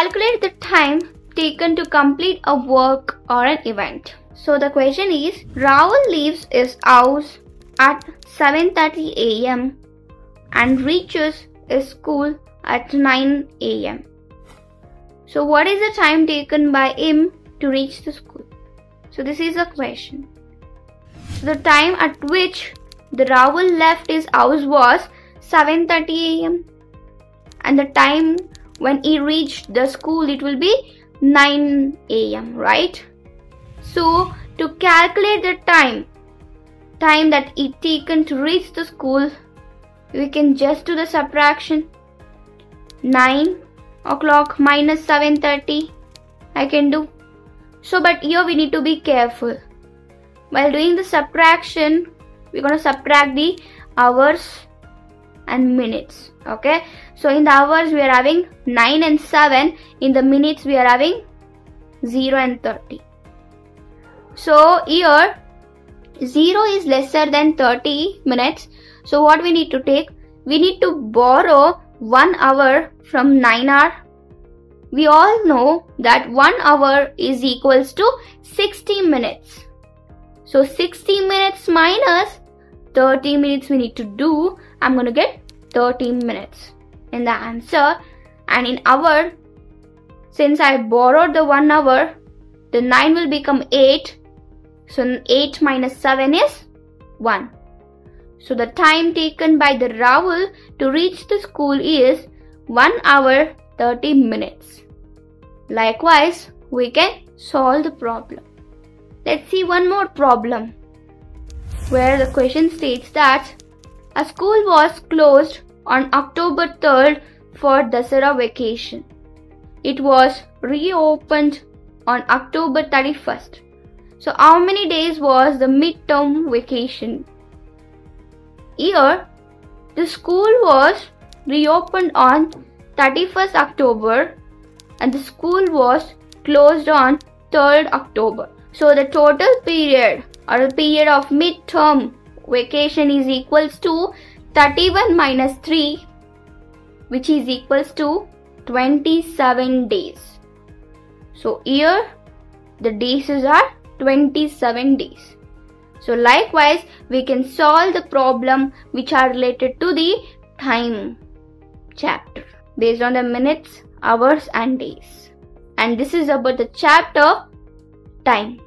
calculate the time taken to complete a work or an event. So the question is, Rahul leaves his house at 7:30 a.m. and reaches his school at 9 a.m. So what is the time taken by him to reach the school? So this is the question. The time at which the Rahul left his house was 7:30 a.m. and the time when he reached the school, it will be 9 a.m. right? So to calculate the time that it taken to reach the school, we can just do the subtraction. 9 o'clock minus 7:30 I can do. So but here we need to be careful. While doing the subtraction, we're going to subtract the hours and minutes. Okay, so in the hours we are having 9 and 7. In the minutes we are having 0 and 30. So here 0 is lesser than 30 minutes. So what we need to take? We need to borrow 1 hour from 9 hour. We all know that 1 hour is equals to 60 minutes. So 60 minutes minus 30 minutes we need to do. I'm going to get 30 minutes in the answer. And in hour, since I borrowed the 1 hour, the 9 will become 8. So 8 minus 7 is 1. So the time taken by the Rahul to reach the school is 1 hour 30 minutes. Likewise, we can solve the problem. Let's see one more problem where the question states that a school was closed on October 3rd for Dasara vacation. It was reopened on October 31st. So how many days was the midterm vacation? Here, the school was reopened on 31st October and the school was closed on 3rd October. So the total period or the period of midterm vacation is equals to 31 minus 3, which is equals to 27 days. So here the days are 27 days. So likewise, we can solve the problem which are related to the time chapter based on the minutes, hours and days. And this is about the chapter time.